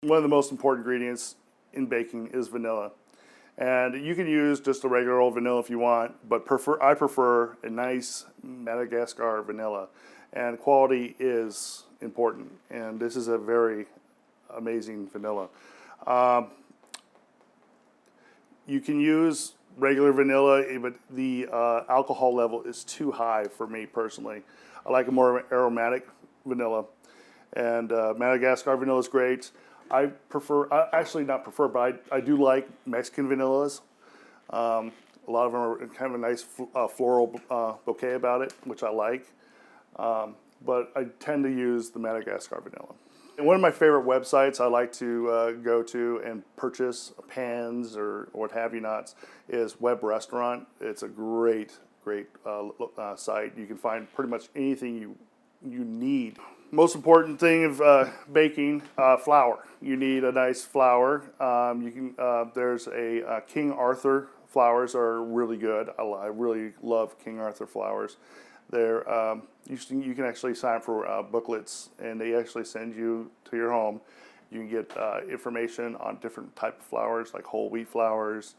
One of the most important ingredients in baking is vanilla. And you can use just a regular old vanilla if you want, but I prefer a nice Madagascar vanilla. And quality is important, and this is a very amazing vanilla. Um, you can use regular vanilla, but the alcohol level is too high for me personally. I like a more aromatic vanilla, and Madagascar vanilla is great. I prefer, actually not prefer, but I do like Mexican vanillas. A lot of them are kind of a nice floral bouquet about it, which I like. But I tend to use the Madagascar vanilla. And one of my favorite websites I like to go to and purchase pans or what have you nots is Web Restaurant. It's a great site. You can find pretty much anything you need. Most important thing of baking, flour. You need a nice flour. There's a King Arthur flours are really good. I really love King Arthur flours. They're you can actually sign up for booklets, and they actually send you to your home. You can get information on different type of flours, like whole wheat flours,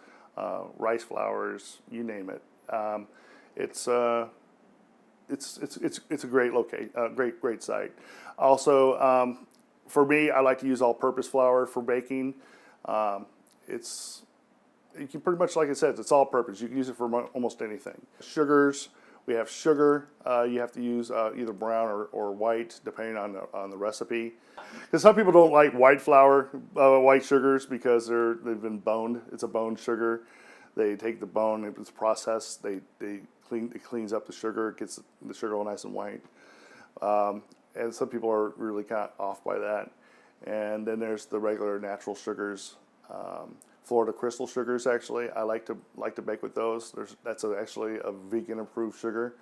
rice flours, you name it. It's a great great site. Also, for me, I like to use all-purpose flour for baking. You can pretty much, like I said, it's all-purpose. You can use it for almost anything. Sugars. We have sugar. You have to use either brown or white, depending on the recipe. Because some people don't like white flour, white sugars, because they've been boned. It's a boned sugar. They take the bone, it's processed. It cleans up the sugar, it gets the sugar all nice and white. And some people are really kind of off by that. And then there's the regular natural sugars. Florida crystal sugars, actually, I like to bake with those. That's actually a vegan approved sugar,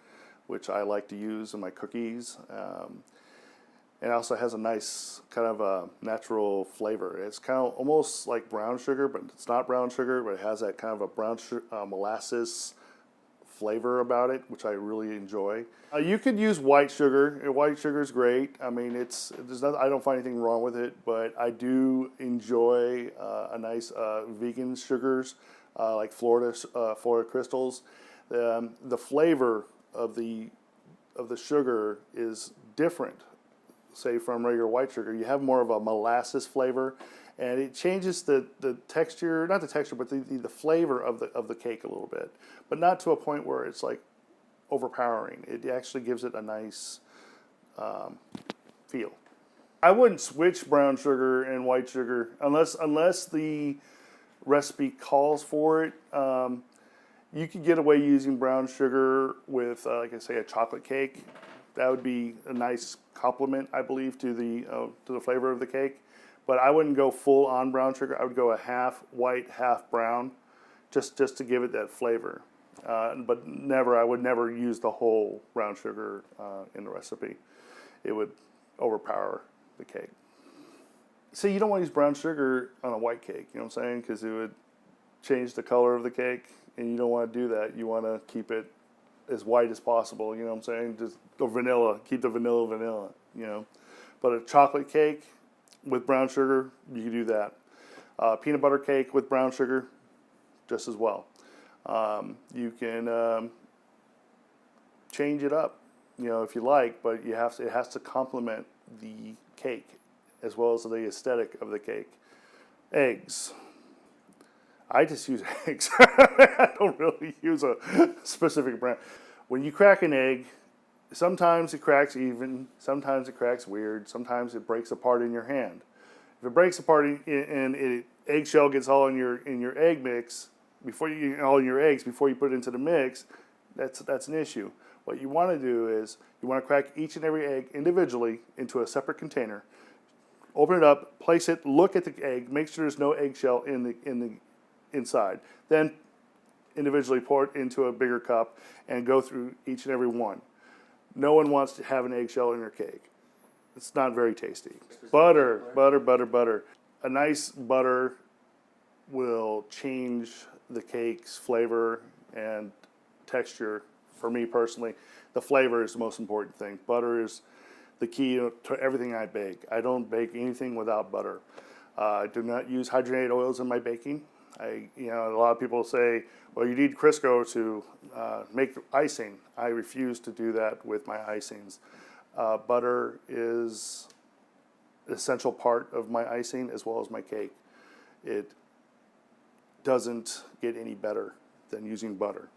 which I like to use in my cookies. And it also has a nice kind of a natural flavor. It's kind of almost like brown sugar, but it's not brown sugar, but it has that kind of a brown molasses flavor about it, which I really enjoy. You could use white sugar. White sugar is great. I mean, I don't find anything wrong with it, but I do enjoy a nice vegan sugars like Florida crystals. The flavor of the sugar is different, say, from regular white sugar. You have more of a molasses flavor, and it changes the texture, not the texture, but the flavor of the cake a little bit, but not to a point where it's like overpowering. It actually gives it a nice feel. I wouldn't switch brown sugar and white sugar unless the recipe calls for it. You could get away using brown sugar with, like I say, a chocolate cake. That would be a nice complement, I believe, to the flavor of the cake. But I wouldn't go full on brown sugar. I would go a half white, half brown, just to give it that flavor. But I would never use the whole brown sugar in the recipe. It would overpower the cake. So you don't want to use brown sugar on a white cake, you know what I'm saying? Because it would change the color of the cake, and you don't want to do that. You want to keep it as white as possible, you know what I'm saying? Just go vanilla, keep the vanilla, you know. But a chocolate cake with brown sugar, you can do that. Peanut butter cake with brown sugar, just as well. You can change it up, you know, if you like, but it has to complement the cake as well as the aesthetic of the cake. Eggs. I just use eggs. I don't really use a specific brand. When you crack an egg, sometimes it cracks even, sometimes it cracks weird, sometimes it breaks apart in your hand. If it breaks apart and eggshell gets all in your egg mix all in your eggs before you put it into the mix, that's an issue. What you want to do is you want to crack each and every egg individually into a separate container. Open it up, place it, look at the egg, make sure there's no eggshell in the inside. Then individually pour it into a bigger cup and go through each and every one. No one wants to have an eggshell in their cake. It's not very tasty. Butter. A nice butter will change the cake's flavor and texture. For me personally, the flavor is the most important thing. Butter is the key to everything I bake. I don't bake anything without butter. I do not use hydrogenated oils in my baking. A lot of people say, well, you need Crisco to make icing. I refuse to do that with my icings. Butter is an essential part of my icing as well as my cake. It doesn't get any better than using butter.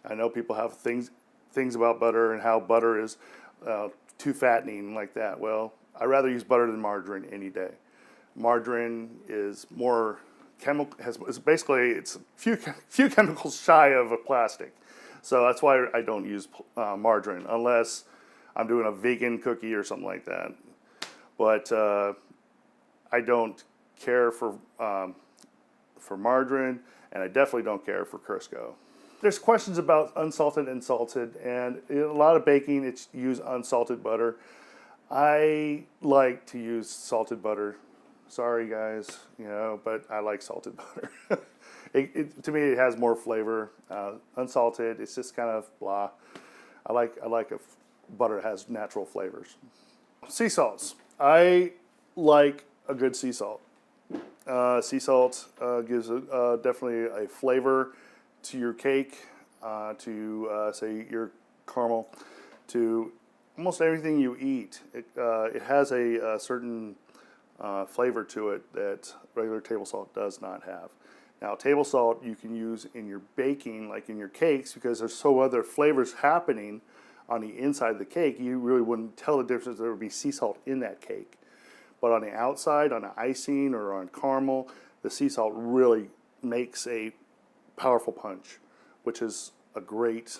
I know people have things about butter and how butter is too fattening like that. Well, I'd rather use butter than margarine any day. Margarine is more chemical. It's a few chemicals shy of a plastic. So that's why I don't use margarine unless I'm doing a vegan cookie or something like that. But I don't care for margarine, and I definitely don't care for Crisco. There's questions about unsalted and salted, and in a lot of baking, it's use unsalted butter. I like to use salted butter. Sorry, guys, but I like salted butter. To me, it has more flavor. Unsalted, it's just kind of blah. I like if butter has natural flavors. Sea salts. I like a good sea salt. Sea salt gives definitely a flavor to your cake, to say your caramel, to almost everything you eat. It has a certain flavor to it that regular table salt does not have. Now, table salt you can use in your baking, like in your cakes, because there's so other flavors happening on the inside of the cake, you really wouldn't tell the difference if there would be sea salt in that cake. But on the outside, on the icing or on caramel, the sea salt really makes a powerful punch, which is a great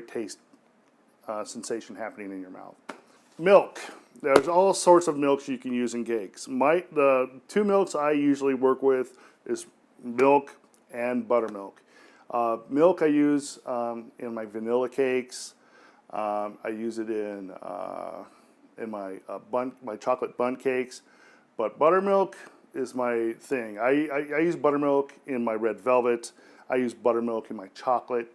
taste sensation happening in your mouth. Milk. There's all sorts of milks you can use in cakes. The two milks I usually work with is milk and buttermilk. Milk I use in my vanilla cakes. I use it in my chocolate bundt cakes. But buttermilk is my thing. I use buttermilk in my red velvet. I use buttermilk in my chocolate.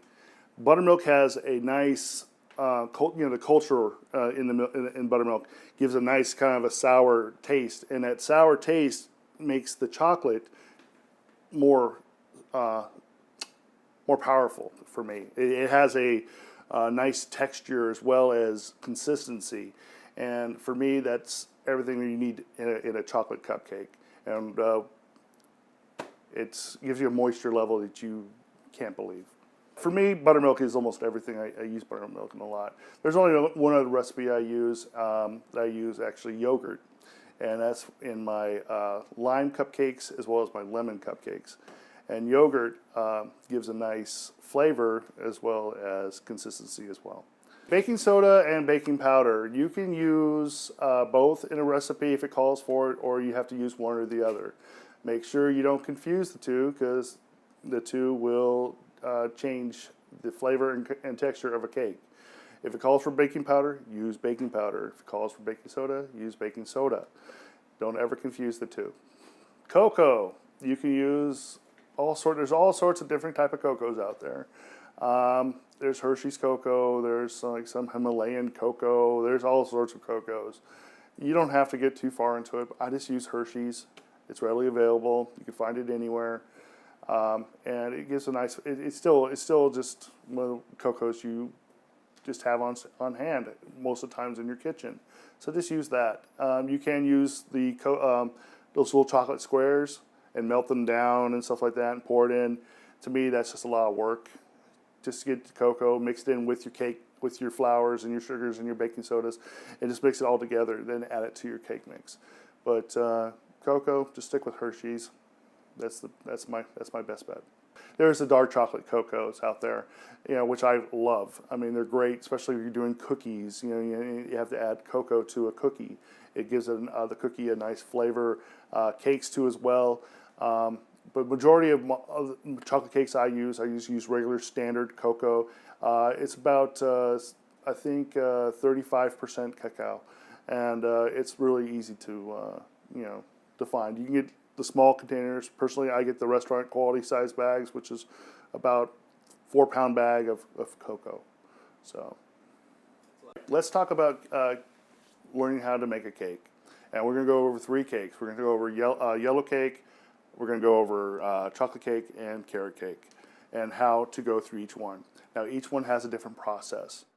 Buttermilk has a nice the culture in buttermilk gives a nice kind of a sour taste, and that sour taste makes the chocolate more powerful for me. It has a nice texture as well as consistency, and for me, that's everything you need in a chocolate cupcake. And it gives you a moisture level that you can't believe. For me, buttermilk is almost everything. I use buttermilk in a lot. There's only one other recipe I use. I use actually yogurt, and that's in my lime cupcakes as well as my lemon cupcakes. And yogurt gives a nice flavor as well as consistency as well. Baking soda and baking powder, you can use both in a recipe if it calls for it, or you have to use one or the other. Make sure you don't confuse the two, because the two will change the flavor and texture of a cake. If it calls for baking powder, use baking powder. If it calls for baking soda, use baking soda. Don't ever confuse the two. Cocoa, you can use there's all sorts of different type of cocos out there. There's Hershey's cocoa, there's like some Himalayan cocoa, there's all sorts of cocos. You don't have to get too far into it. I just use Hershey's. It's readily available. You can find it anywhere. And it gives a nice, it's still just one of the cocos you just have on hand most of the times in your kitchen. So just use that. You can use those little chocolate squares and melt them down and stuff like that and pour it in. To me, that's just a lot of work. Just get the cocoa, mix it in with your cake, with your flours and your sugars and your baking sodas, and just mix it all together, then add it to your cake mix. But cocoa, just stick with Hershey's. That's my best bet. There's the dark chocolate cocos out there, which I love. I mean, they're great, especially if you're doing cookies. You have to add cocoa to a cookie. It gives the cookie a nice flavor. Cakes too as well. But majority of chocolate cakes I use regular standard cocoa. It's about I think 35% cacao, and it's really easy to to find. You can get the small containers. Personally, I get the restaurant quality size bags, which is about 4-pound bag of cocoa. So let's talk about learning how to make a cake. And we're going to go over 3 cakes. We're going to go over yellow cake, we're going to go over chocolate cake and carrot cake, and how to go through each one. Now, each one has a different process.